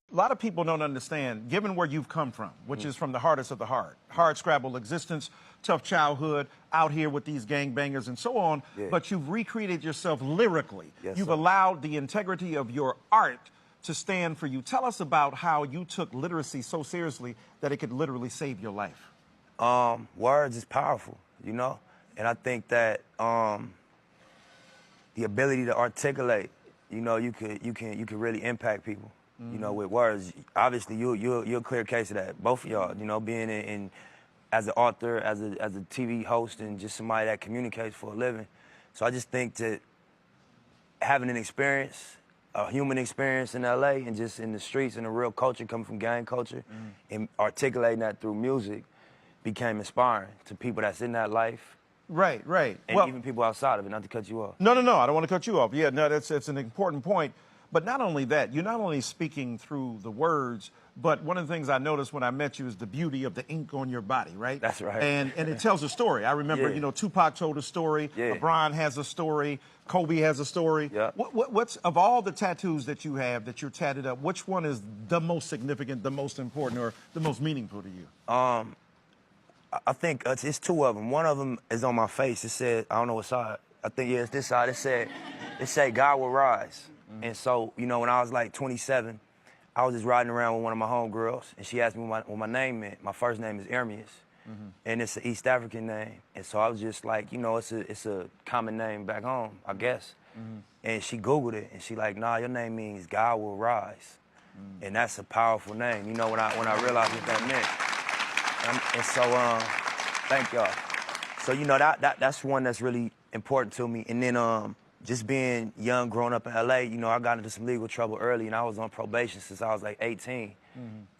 A lot of people don't understand, given where you've come from, which is from the hardest of the hard scrabble existence, tough childhood, out here with these gangbangers and so on, but you've recreated yourself lyrically. You've allowed the integrity of your art to stand for you. Tell us about how you took literacy so seriously that it could literally save your life. Words is powerful, you know? And I think that the ability to articulate, you know, you can really impact people. You know, with words. Obviously, you're a clear case of that. Both of y'all, you know, being in as an author, as a TV host, and just somebody that communicates for a living. So I just think that having an experience, a human experience in LA, and just in the streets and the real culture coming from gang culture, and articulating that through music, became inspiring to people that's in that life. Right. And even people outside of it. Not to cut you off. No, I don't want to cut you off. Yeah, no, it's an important point. But not only that, you're not only speaking through the words, but one of the things I noticed when I met you is the beauty of the ink on your body, right? That's right. And it tells a story. I remember, you know, Tupac told a story, LeBron has a story, Kobe has a story. What's of all the tattoos that you have, that you're tatted up, which one is the most significant, the most important, or the most meaningful to you? I think it's two of them. One of them is on my face. It said, I don't know what side. I think, it's this side. It said, God will rise. And so, you know, when I was like 27, I was just riding around with one of my homegirls, and she asked me what my name meant. My first name is Ermias, and it's an East African name. And so I was just like, you know, it's a common name back home, I guess. And she Googled it, and she like, nah, your name means God will rise. And that's a powerful name, you know, when I realized what that meant. And so, thank y'all. So, you know, that's one that's really important to me. And then, just being young, growing up in LA, you know, I got into some legal trouble early, and I was on probation since I was like 18.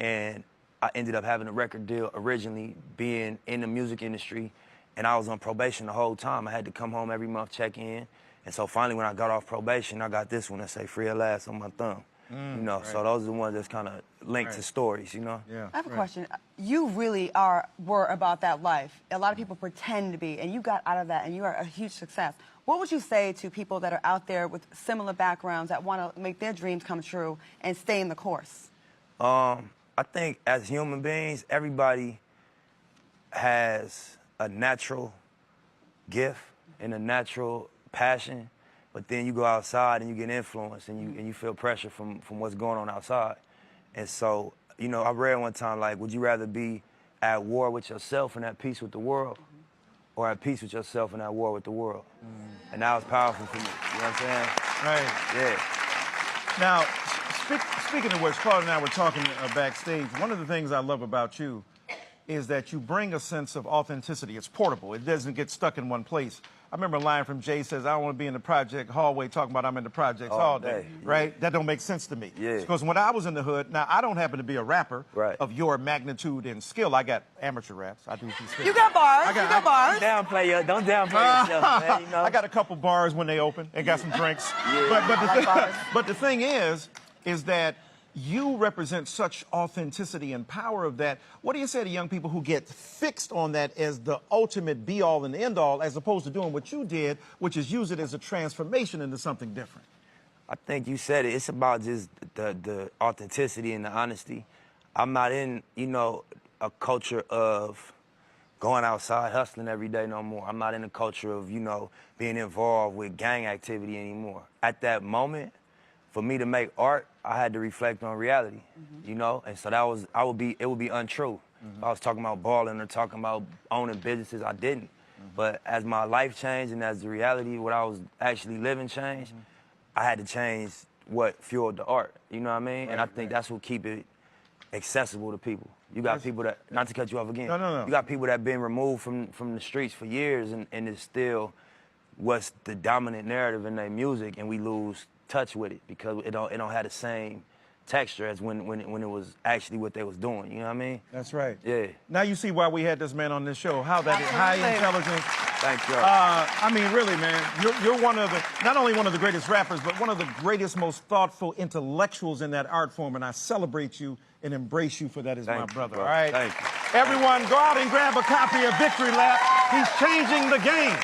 And I ended up having a record deal originally, being in the music industry, and I was on probation the whole time. I had to come home every month, check in. And so finally, when I got off probation, I got this one that say free at last on my thumb. You know, so those are the ones that's kind of linked to stories, you know? I have a question. You really were about that life. A lot of people pretend to be, and you got out of that, and you are a huge success. What would you say to people that are out there with similar backgrounds that want to make their dreams come true and stay in the course? I think as human beings, everybody has a natural gift and a natural passion. But then you go outside and you get influenced, and you feel pressure from what's going on outside. And so, you know, I read one time, like, would you rather be at war with yourself and at peace with the world, or at peace with yourself and at war with the world? And that was powerful for me, you know what I'm saying? Right. Yeah. Now, speaking of which, Claude and I were talking backstage, one of the things I love about you is that you bring a sense of authenticity. It's portable. It doesn't get stuck in one place. I remember a line from Jay says, I don't want to be in the project hallway talking about I'm in the projects all day, right? That don't make sense to me. Because when I was in the hood, now I don't happen to be a rapper of your magnitude and skill. I got amateur raps. I do some You got bars. You got bars. Don't downplay yourself, man, you know? I got a couple bars when they open and got some drinks. But the thing is that you represent such authenticity and power of that. What do you say to young people who get fixed on that as the ultimate be-all and end-all, as opposed to doing what you did, which is use it as a transformation into something different? I think you said it. It's about just the authenticity and the honesty. I'm not in, you know, a culture of going outside hustling every day no more. I'm not in a culture of, you know, being involved with gang activity anymore. At that moment, for me to make art, I had to reflect on reality, you know? And so it would be untrue. If I was talking about balling or talking about owning businesses, I didn't. But as my life changed and as the reality, what I was actually living changed, I had to change what fueled the art, you know what I mean? And I think that's what keep it accessible to people. You got people that, not to cut you off again, you got people that have been removed from the streets for years, and it's still what's the dominant narrative in their music, and we lose touch with it because it don't have the same texture as when it was actually what they was doing, you know what I mean? That's right. Yeah. Now you see why we had this man on this show, how that is high intelligence. Thank you. I mean, really, man, you're one of the, not only one of the greatest rappers, but one of the greatest, most thoughtful intellectuals in that art form, and I celebrate you and embrace you for that as my brother, all right? Thank you. Everyone, go out and grab a copy of Victory Lap. He's changing the game.